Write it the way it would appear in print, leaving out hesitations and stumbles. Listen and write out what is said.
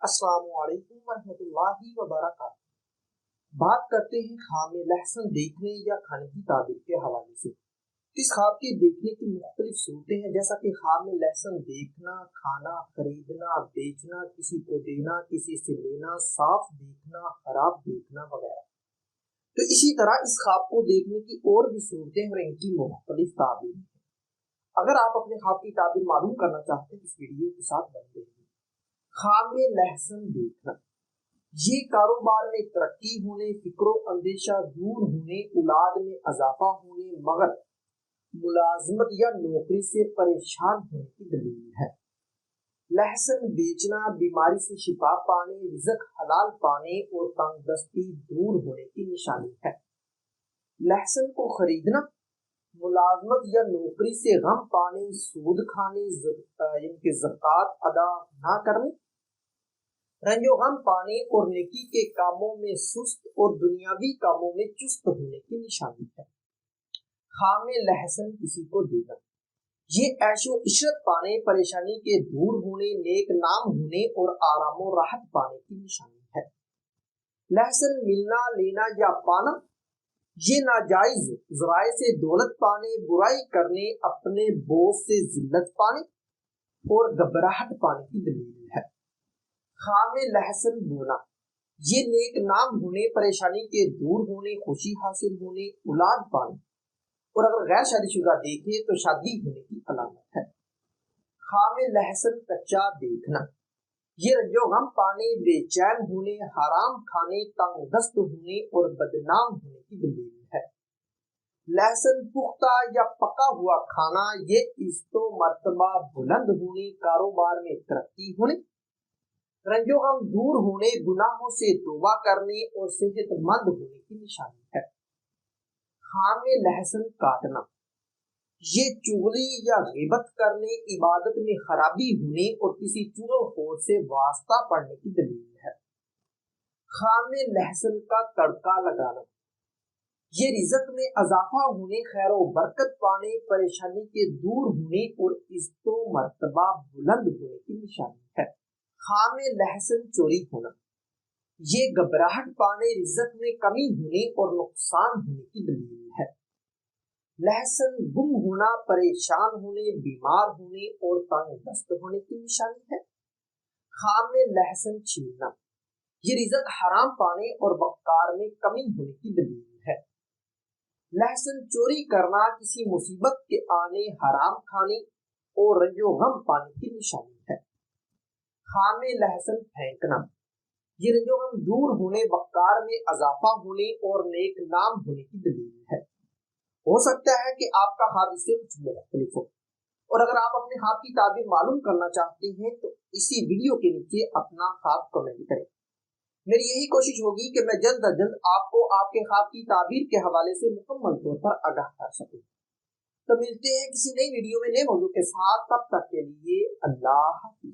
السلام علیکم ورحمۃ اللہ وبرکاتہ۔ بات کرتے ہیں خواب لحسن دیکھنے یا کھانے کی تعبیر کے حوالے سے۔ اس خواب کے دیکھنے کی مختلف صورتیں ہیں، جیسا کہ خواب میں لحسن دیکھنا، کھانا، خریدنا، بیچنا، کسی کو دینا، کسی سے لینا، صاف دیکھنا، خراب دیکھنا وغیرہ۔ تو اسی طرح اس خواب کو دیکھنے کی اور بھی صورتیں اور ان کی مختلف تعبیر ہیں۔ اگر آپ اپنے خواب کی تعبیر معلوم کرنا چاہتے ہیں اس ویڈیو کے ساتھ بنتے ہیں۔ خواب میں لحسن دیکھنا، یہ کاروبار میں ترقی ہونے، فکر و اندیشہ دور ہونے، اولاد میں اضافہ ہونے، مگر ملازمت یا نوکری سے پریشان ہونے کی دلیل ہے۔ لحسن بیچنا، بیماری سے شفا پانے، رزق حلال پانے اور تنگ دستی دور ہونے کی نشانی ہے۔ لحسن کو خریدنا، ملازمت یا نوکری سے غم پانے، سود کھانے، ان کے زکوٰۃ ادا نہ کرنے، رنج و غم پانے اور نیکی کے کاموں میں سست اور دنیاوی کاموں میں چست ہونے کی نشانی ہے۔ خواب میں لحسن کسی کو دینا، یہ عیش و عشرت پانے، پریشانی کے دور ہونے، نیک نام ہونے اور آرام و راحت پانے کی نشانی ہے۔ لحسن ملنا، لینا یا پانا، یہ ناجائز ذرائع سے دولت پانے، برائی کرنے، اپنے بوس سے ذلت پانے اور گھبراہٹ پانے کی دلیل ہے۔ خواب میں لحسن بونا، یہ نیک نام ہونے، پریشانی کے دور ہونے، خوشی حاصل ہونے، اولاد پانے اور اگر غیر شادی شدہ دیکھے تو شادی ہونے کی علامت ہے۔ خواب میں لحسن کچا دیکھنا، یہ رنج و غم پانے، بے چین ہونے، حرام کھانے، تنگ دست ہونے اور بدنام ہونے کی دلیل ہے۔ لحسن پختہ یا پکا ہوا کھانا، یہ عزت و مرتبہ بلند ہونے، کاروبار میں ترقی ہونے، رنج و غم دور ہونے، گناہوں سے توبہ کرنے اور صحت مند ہونے کی نشانی ہے۔ خواب میں لحسن کاٹنا، یہ چغلی یا غیبت کرنے، عبادت میں خرابی ہونے اور کسی چغل خور سے واسطہ پڑنے کی دلیل ہے۔ خواب میں لحسن کا تڑکا لگانا، یہ رزق میں اضافہ ہونے، خیر و برکت پانے، پریشانی کے دور ہونے اور عزت و مرتبہ بلند ہونے کی نشانی ہے۔ خواب میں لحسن چوری ہونا، یہ گھبراہٹ پانے، رزق میں کمی ہونے اور نقصان ہونے کی دلیل ہے۔ لحسن گم ہونا، پریشان ہونے، بیمار ہونے اور تنگ دست ہونے کی نشانی ہے۔ خواب میں لحسن چھیلنا، یہ رزق حرام پانے اور وقار میں کمی ہونے کی دلیل ہے۔ لحسن چوری کرنا، کسی مصیبت کے آنے، حرام کھانے اور رنج و غم پانے کی نشانی ہے۔ خواب میں لحسن پھینکنا، یہ رنج و غم دور ہونے، وقار میں اضافہ ہونے اور نیک نام ہونے کی دلیل ہے۔ ہو سکتا ہے کہ آپ کا خواب اس سے کچھ مختلف ہو، اور اگر آپ اپنے خواب کی تعبیر معلوم کرنا چاہتے ہیں تو اسی ویڈیو کے نیچے اپنا خواب کمنٹ کریں۔ میری یہی کوشش ہوگی کہ میں جلد از جلد آپ کو آپ کے خواب کی تعبیر کے حوالے سے مکمل طور پر آگاہ کر سکوں۔ تو ملتے ہیں کسی نئی ویڈیو میں نئے موضوع کے ساتھ، تب تک کے لیے اللہ حافظ۔